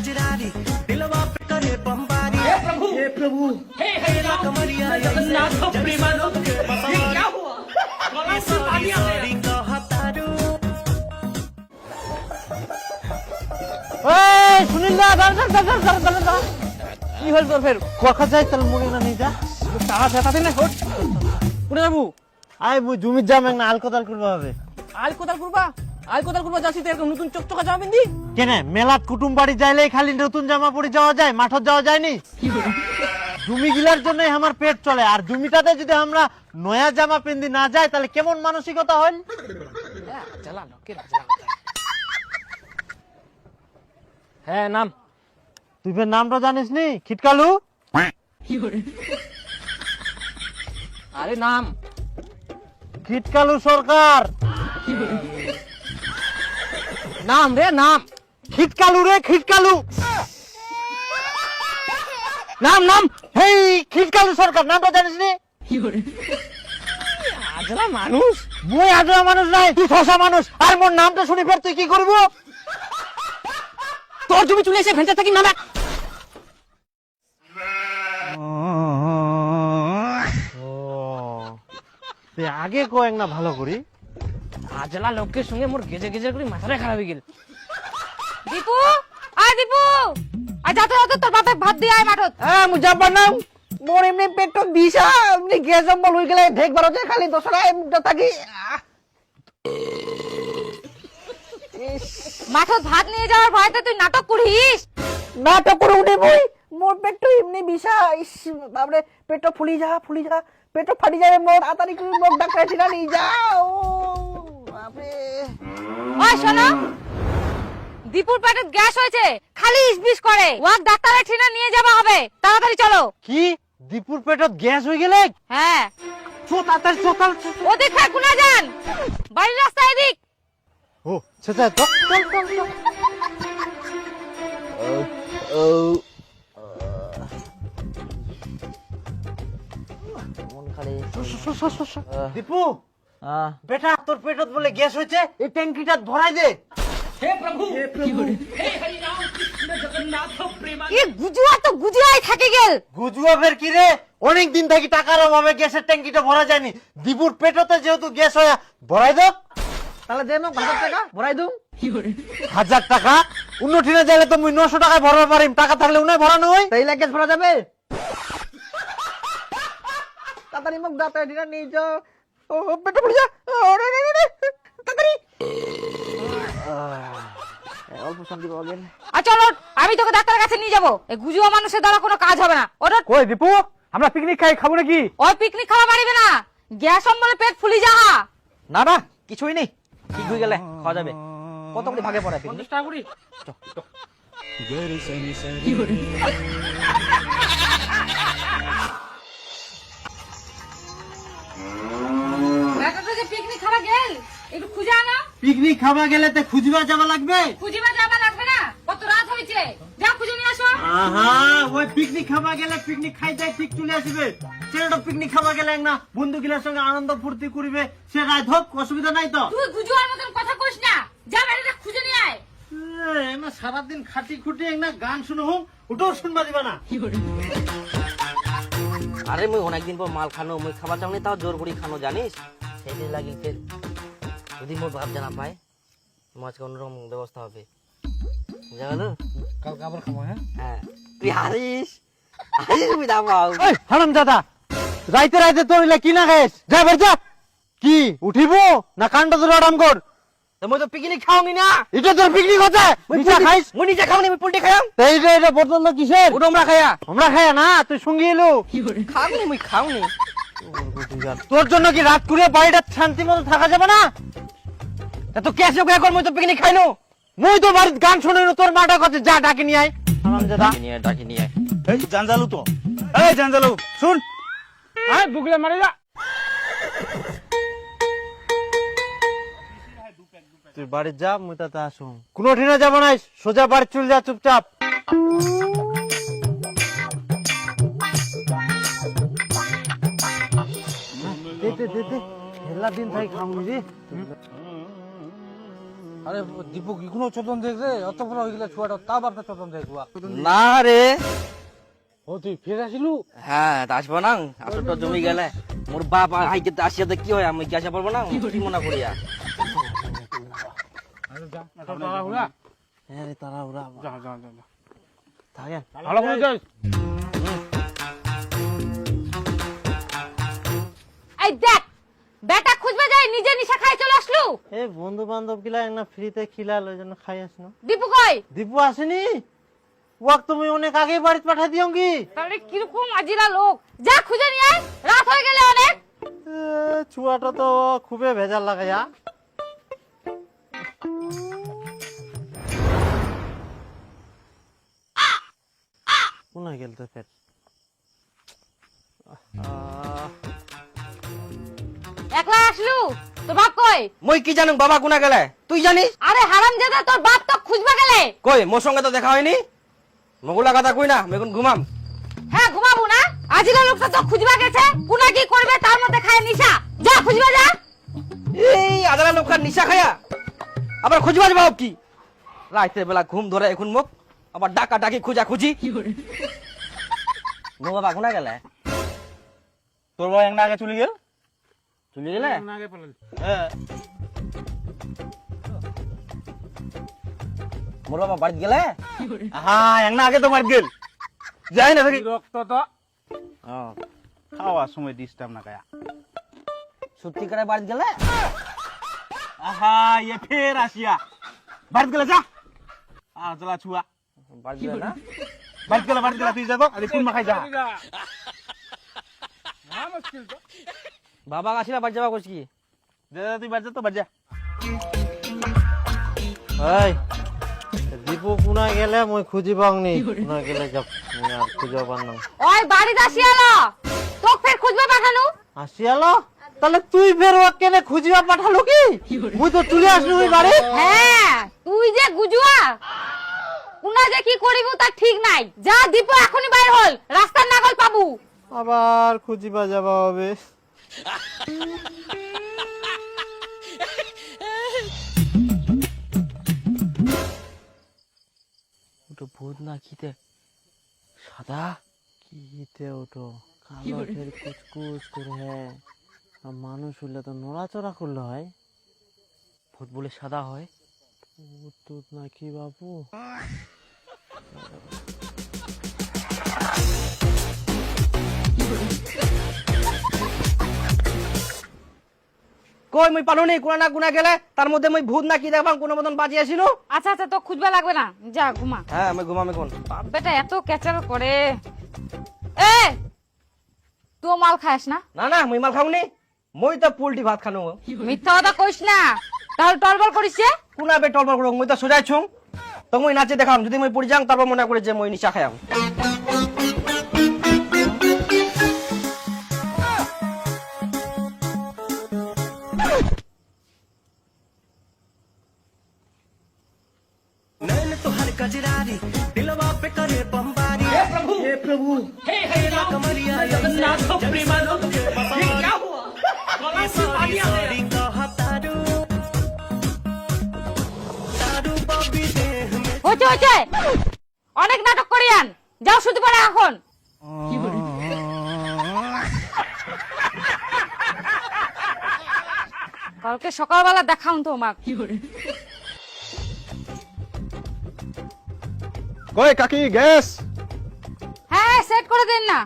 कजरारी दिलवा पे करे बमबारी हे प्रभु हे कमरिया जगन्नाथ प्रेमानंद ये क्या हुआ सॉरी कहतारू এই সুনীল দা দাঁড়া কি হল তোর ফের কথা যাই তাহলে মুড়ি না নিয়ে যা তারা যেতাতে না হট পুরে যাবো আয় মুই জমির যাম না আলকোদাল করবা হবে আল কোদাল করবা যাচ্ছি তো এরকম নতুন চকচকা জামা পিন্দি কেনে মেলাত কুটুম বাড়ি যাইলে খালি নতুন জামা পরে যাওয়া যায় মাঠত যাওয়া যায়নি জমি গিলার জন্যই আমার পেট চলে আর জমিটাতে যদি আমরা নয়া জামা পিন্দি না যাই তাহলে কেমন মানসিকতা হয় চালা লোকে হ্যাঁ নাম তুই ফের নামটা জানিস নি খিটকালু আরে নাম খিটকালু সরকার নাম রে নাম খিটকালু রে খিটকালু নাম হেই খিটকালু সরকার নামটা জানিস নি আজলা মানুষ মুই আজরা মানুষ নাই তুই ঠসা মানুষ আর মোর নামটা শুনি ফের তুই কি করবো তোর জমি চলে এসে ভেন্টার থাকি নামে তুই আগে কয়েক না ভালো করি আজলা লোকের সঙ্গে মোর গেজে গেজে করে মাথাটা খারাপ হয়ে গেল দীপু আয় দীপু আয় যাতে যাতে তোর বাপে ভাত দিয়ে আয় মাঠত হ্যাঁ মু যাব না মোর এমনি পেট বিষা এমনি গ্যাস জম্বল হয়ে গেলে দেখবার হচ্ছে খালি দোসরা মুখটা থাকি মাঠত ভাত নিয়ে যাওয়ার ভয়তে তুই নাটক করিস নাটক করে উঠে বই মোর পেট এমনি বিষা ইস বাপরে পেট ফুলি যা পেট ফাটি যাবে মোর আতারি করে মোর ডাক্তার ছিলা নিয়ে যাও বাপরে ওই শোনো দীপুর পেটে গ্যাস হয়েছে খালি ইসবিস করে ওয়াক ডাক্তারের ঠিনা নিয়ে যাওয়া হবে তাড়াতাড়ি চলো কি দীপুর পেটত গ্যাস হয়ে গেলে হ্যাঁ তাড়াতাড়ি সকাল ওদিক হ্যাঁ কোনা যান বাড়ির রাস্তা এদিক ও সেটা তো মন খালি দীপু বেটা তোর পেটত বলে গ্যাস হয়েছে এই ট্যাঙ্কিটা ভরাই দে কি গুজুয়া তো গুজুয়াই থাকে গেল গুজুয়া ফের কি রে অনেক দিন থাকি টাকার অভাবে গ্যাসের ট্যাঙ্কিটা ভরা যায়নি দীপুর পেটতে যেহেতু গ্যাস হয় ভরাই দাও তাহলে দে মোক 1000 টাকা ভরাই দুম 1000 টাকা উন্নতিনে যাইলে তো মুই 900 টাকায় ভরবা পারিম টাকা থাকলে উনাই ভরানো হয় তাই লাগে ভরা যাবে তাড়াতাড়ি মোক ডাক্তার দিনা নিয়ে যাও ও পেট ফুলি যা ওরে রে তাড়াতাড়ি অল্প শান্তি পাওয়া গেল আচ্ছা ওঠ আমি তোকে ডাক্তারের কাছে নিয়ে যাবো এই গুজুয়া মানুষের দ্বারা কোনো কাজ হবে না ওঠ কই দীপু আমরা পিকনিক খাবো নাকি ওই পিকনিক খাওয়া পারিবে না গ্যাস অম্বলে পেট ফুলি যাহা না কিছুই নেই ঠিক হয়ে গেলে খাওয়া যাবে কত করে ভাগে পড়ে 50 টাকা করে বেটাটা যে পিকনিক খাওয়া গেল একটু খুঁজে আনা পিকনিক খাওয়া গেলে তো খুঁজবা যাওয়া লাগবে খুঁজিবা যাবা লাগবে না কত রাত হয়েছে যা খুঁজে নিয়ে আসো আহা ওই পিকনিক খাওয়া গেলে পিকনিক খাইতে ঠিক চলে আসবে ছেলেটা পিকনিক খাওয়া গেলে না বন্ধু গিলার সঙ্গে আনন্দ ফুর্তি করবে সে রাত হোক অসুবিধা নাই তো তুই গুজুয়ার মতন কথা কইস না যা বেটাটা খুঁজে নিয়ে আয় না সারাদিন খাটি খুটি না গান শুনো হুম ওটাও শুনবা দিবা না আরে মুই অনেকদিন পর মাল খানো মুই খাবার চাও তাও জোর করি খানো জানিস সেই লাগি ফের যদি মোর ভাব জানা পায় মাছ অন্যরকম ব্যবস্থা হবে জানো কালকে আবার খাবো হ্যাঁ তুই হারিস তুমি দাও এই হারাম দাদা রাইতে রাইতে তোর কি না খাইস যা বের যা কি উঠিবো না কাণ্ড ধরে আরাম কর মই তো পিকনিক খাওনি না এটা তোর পিকনিক হচ্ছে নিচা খাইস মুই নিজে খাওনি আমি পোল্ট্রি খাইম এইটা বোতল কিসের ওটা আমরা খাইয়া আমরা খাই না তুই সঙ্গে এলো খাওনি মুই খাওনি তোর জন্য কি রাত করে বাড়িটা শান্তি মতো থাকা যাবে না তো কেসে কর মই তো পিকনিক খাইনো মুই তো বাড়িতে গান শুনে তোর মাটা কাছে যা ডাকি নিয়ে আয় হারামজাদা ডাকি নিয়ে এই জানজালু তো এই জানজালু শুন আয় বুগলে মারি যা তুই বাড়ি যা মুই তাতে আসুন কোনো ঠিনা যাব না সোজা বাড়ি চল যা চুপচাপ দে হেলা দিন থাই খামু রে আরে দীপু কি কোনো চোদন দেখছে অত বড় হয়ে গেলে ছুয়াটা তা বাপটা চোদন দেখবো না রে ও তুই ফিরে আসিলু হ্যাঁ তা আসবো না আসলটা জমি গেলে মোর বাপ হাইকে আসিয়াতে কি হয় আমি কি আসা পারবো না কি মনে করিয়া হ্যাঁ রে তারা ওরা থাকেন ভালো করে যাই এই দেখ বেটা খুঁজবে যাই নিজে নিশা খাই চলে আসলু। এ বন্ধু বান্ধব গিলা একটা ফ্রিতে খিলাল ওই জন্য খাই আসনো। দীপু কই? দীপু আসেনি, ওয়াক তুমি অনেক আগেই বাড়িতে পাঠা দিও কি। তাহলে কিরকম আজিরা লোক, যা খুঁজে নিয়ে আয়, রাত হয়ে গেলে অনেক। ছুয়াটা তো খুবই ভেজাল লাগে যা। কোনায় গেল তো ফের? একলা আসলু, তোর বাপ কই? মই কি জানো বাবা কোনা গেলে, তুই জানিস? আরে হারামজাদা, তোর বাপ তো খুঁজবে গেলে। কই মোর সঙ্গে তো দেখা হয়নি, মগুলা কথা কই না, আমি এখন ঘুমাম। হ্যাঁ ঘুমাবো না, আজিরা লোকটা তো খুঁজবা গেছে, কোনা কি করবে তার মধ্যে খায় নিশা, যা খুঁজবে যা। এই আদালা লোকটা নিশা খায়া আবার খুঁজবা যাবো কি? রাতের বেলা ঘুম ধরে এখন মুখ আবার ডাকা ডাকি খুঁজা খুঁজি। মো বাবা কোনা গেলে? তোর বাবা এক না আগে চলে গেল। চলে গেলে? হ্যাঁ মোর বাবা বাড়ি গেলে? হ্যাঁ এক না আগে তো মার গেল, যাই না থাকি রক্ত তো খাওয়ার সময় ডিস্টার্ব না কায়া। সত্যি করে বাড়ি গেলে? আহা ये ফের আসিয়া বাড়ি গেলে যা। আর চলা ছুয়া বাড়ি গেলে না? বাড়ি গেলে তুই যা তো, আরে কোন মাখাই যা। বাবা আসিলা বাড়ি যাবা করছি কি? যা তুই বাড়ি যা তো, বাড়ি যা। এই দীপু কোনা গেলে মই খুঁজি পাওনি, কোনা গেলে যাব মই আর খুঁজে পারলাম। ওই বাড়ি আসিয়ালো, তোক ফের খুঁজবে পাঠানু। আসিয়ালো, তাহলে তুই ফের ওকে কেনে খুঁজিবা পাঠালো কি? মুই তো চলে আসলু ওই বাড়ি। হ্যাঁ তুই যে গুজুয়া, কোনা যে কি করিব তার ঠিক নাই। যা দীপু এখনই বাইর হল, রাস্তার নাগল পাবু। আবার খুঁজিবা যাবা হবে। ওটা ভূত না কিতে সাদা? কিতে ওটো কালো ফের কুচকুচ করে, হ্যাঁ আর মানুষ হইলে তো নড়াচড়া করলে হয়। ভূত বলে সাদা হয়? ভূত টুত নাকি বাবু? কই মই পালো নি কোনা না কোনা গেলে, তার মধ্যে মই ভূত না কি দেখবাম কোন মতন বাঁচি আসিল। আচ্ছা আচ্ছা, তো খুঁজবা লাগবে না, যা ঘুমা। হ্যাঁ আমি ঘুমাম এখন। বাপ বেটা এত ক্যাচার করে। এ তুই মাল খাস না? না না মই মাল খাওনি, মই তো পোল্ট্রি ভাত খানো। মিথ্যা কথা কইস না, তাহলে টলবল করিস যে। কোনা বে টলবল করো, মই তো সোজাই ছুং। তো মই নাচে দেখাম, যদি মই পড়ি যাং তারপর মনে করে যে মই নিশা খায়াম। नैन तो हर कजरारी दिलवा पे करे बमबारी। हे प्रभु हे कमरिया जगन्नाथ प्रेमानंद के ये क्या हुआ? सॉरी कहतारू तारू बबी देह में হচ্ছে হচ্ছে, অনেক নাটক করিয়ান, যাও শুতে পারে এখন। কালকে সকালবেলা দেখাউন তোমাক। কই কাকি গ্যাস? হ্যাঁ সেট করে দেন না।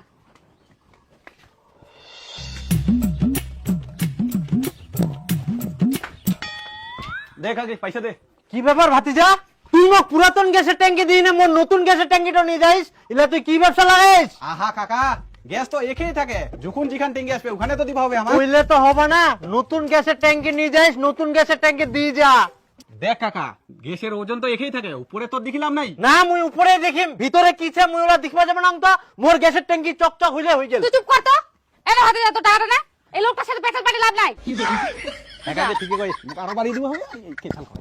দে কাকি পয়সা দে। কি ব্যাপার ভাতিজা, তুই মোক পুরাতন গ্যাসের ট্যাঙ্কি দিই না মোর নতুন গ্যাসের ট্যাঙ্কিটা নিয়ে যাইস, ইলা তুই কি ব্যবসা লাগাইস? আহা কাকা, গ্যাস তো একই থাকে, যখন যেখান ট্যাঙ্কি আসবে ওখানে তো দিবা হবে আমার। কইলে তো হবে না, নতুন গ্যাসের ট্যাঙ্কি নিয়ে যাইস, নতুন গ্যাসের ট্যাঙ্কি দিয়ে যা। দেখ কাকা, গ্যাসের ওজন তো একই থাকে, উপরে তো দেখিলাম নাই। না মুই উপরে দেখিম, ভিতরে কিছে মুই ওরা দেখবা যাবে না তো। মোর গ্যাসের ট্যাঙ্কি চকচক হইলে হই গেল। তুই চুপ কর তো, এনে হাতে যা তো টাকাটা না, এই লোকটার সাথে পেছাল পাটি লাভ নাই। কাকা যে ঠিকই কই, মোক আরো বাড়ি দিবা হবে, এই কেছাল কর।